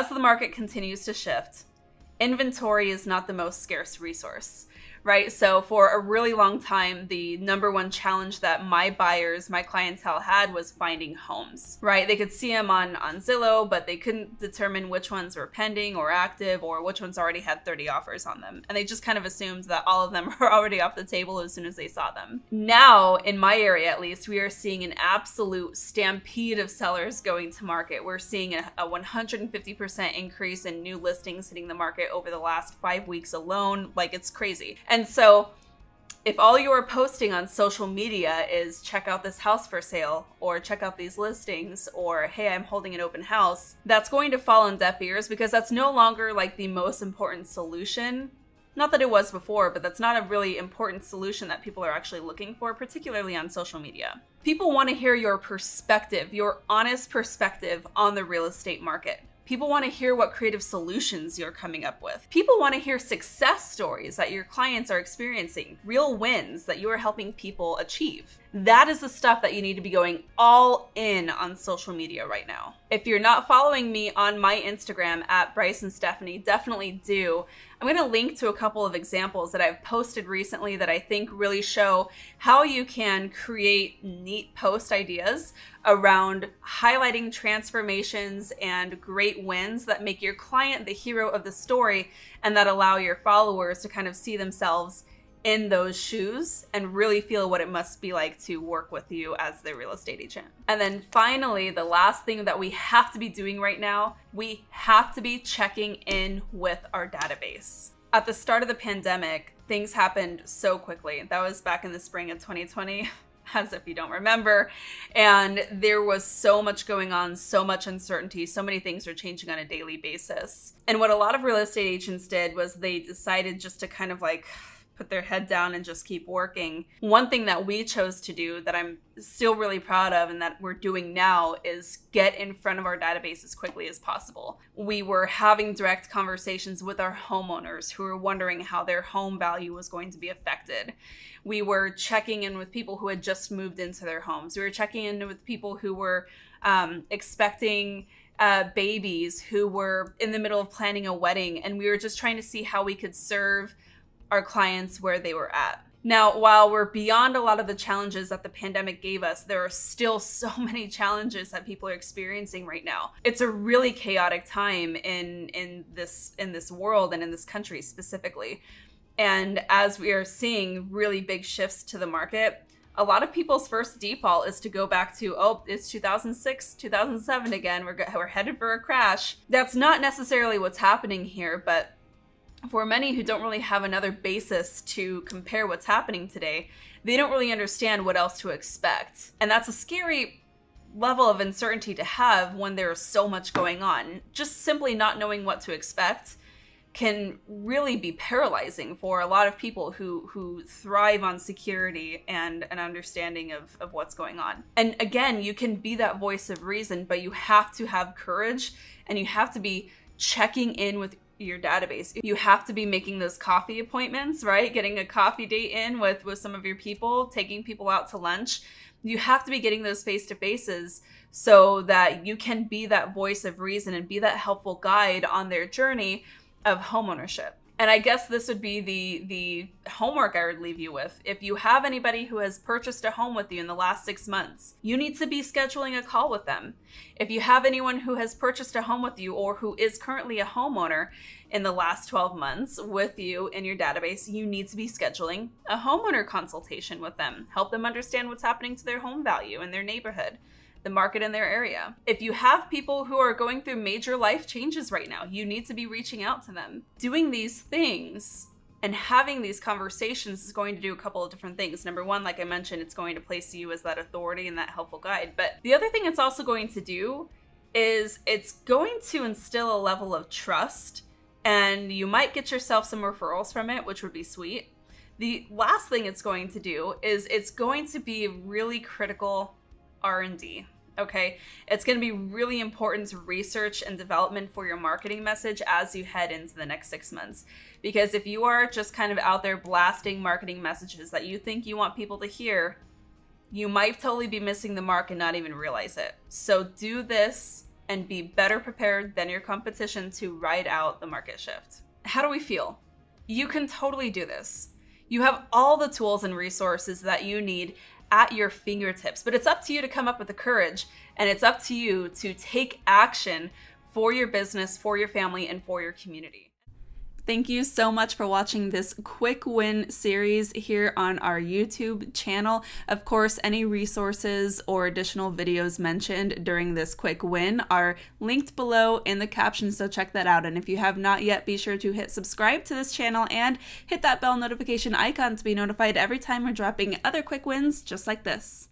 as the market continues to shift, inventory is not the most scarce resource, right? So for a really long time, the number one challenge that my buyers, my clientele had was finding homes, right? They could see them on Zillow, but they couldn't determine which ones were pending or active or which ones already had 30 offers on them. And they just kind of assumed that all of them were already off the table as soon as they saw them. Now, in my area at least, we are seeing an absolute stampede of sellers going to market. We're seeing a 150% increase in new listings hitting the market over the last 5 weeks alone. Like, it's crazy. And so if all you are posting on social media is check out this house for sale, or check out these listings, or hey, I'm holding an open house, that's going to fall on deaf ears, because that's no longer like the most important solution. Not that it was before, but that's not a really important solution that people are actually looking for, particularly on social media. People want to hear your perspective, your honest perspective on the real estate market. People want to hear what creative solutions you're coming up with. People want to hear success stories that your clients are experiencing, real wins that you are helping people achieve. That is the stuff that you need to be going all in on social media right now. If you're not following me on my Instagram at Bryce and Stefanie, definitely do. I'm going to link to a couple of examples that I've posted recently that I think really show how you can create neat post ideas around highlighting transformations and great wins that make your client the hero of the story, and that allow your followers to kind of see themselves in those shoes and really feel what it must be like to work with you as their real estate agent. And then finally, the last thing that we have to be doing right now, we have to be checking in with our database. At the start of the pandemic, things happened so quickly. That was back in the spring of 2020, as if you don't remember. And there was so much going on, so much uncertainty, so many things were changing on a daily basis. And what a lot of real estate agents did was they decided just to kind of like put their head down and just keep working. One thing that we chose to do that I'm still really proud of and that we're doing now is get in front of our database as quickly as possible. We were having direct conversations with our homeowners who were wondering how their home value was going to be affected. We were checking in with people who had just moved into their homes. We were checking in with people who were expecting babies, who were in the middle of planning a wedding, and we were just trying to see how we could serve our clients where they were at. Now, while we're beyond a lot of the challenges that the pandemic gave us, there are still so many challenges that people are experiencing right now. It's a really chaotic time in this world and in this country specifically. And as we are seeing really big shifts to the market, a lot of people's first default is to go back to, oh, it's 2006, 2007 again. We're headed for a crash. That's not necessarily what's happening here, but for many who don't really have another basis to compare what's happening today, they don't really understand what else to expect. And that's a scary level of uncertainty to have when there's so much going on. Just simply not knowing what to expect can really be paralyzing for a lot of people who thrive on security and an understanding of what's going on. And again, you can be that voice of reason, but you have to have courage and you have to be checking in with your database. You have to be making those coffee appointments, right? Getting a coffee date in with some of your people, taking people out to lunch. You have to be getting those face-to-faces so that you can be that voice of reason and be that helpful guide on their journey of homeownership. And I guess this would be the homework I would leave you with. If you have anybody who has purchased a home with you in the last 6 months, you need to be scheduling a call with them. If you have anyone who has purchased a home with you or who is currently a homeowner in the last 12 months with you in your database, you need to be scheduling a homeowner consultation with them. Help them understand what's happening to their home value in their neighborhood, the market in their area. If you have people who are going through major life changes right now, you need to be reaching out to them. Doing these things and having these conversations is going to do a couple of different things. Number one, like I mentioned, it's going to place you as that authority and that helpful guide. But the other thing it's also going to do is it's going to instill a level of trust, and you might get yourself some referrals from it, which would be sweet. The last thing it's going to do is it's going to be really critical R&D. Okay, it's going to be really important to research and development for your marketing message as you head into the next 6 months. Because if you are just kind of out there blasting marketing messages that you think you want people to hear, you might totally be missing the mark and not even realize it. So do this and be better prepared than your competition to ride out the market shift. How do we feel? You can totally do this. You have all the tools and resources that you need at your fingertips, but it's up to you to come up with the courage, and it's up to you to take action for your business, for your family, and for your community. Thank you so much for watching this quick win series here on our YouTube channel. Of course, any resources or additional videos mentioned during this quick win are linked below in the caption, so check that out. And if you have not yet, be sure to hit subscribe to this channel and hit that bell notification icon to be notified every time we're dropping other quick wins just like this.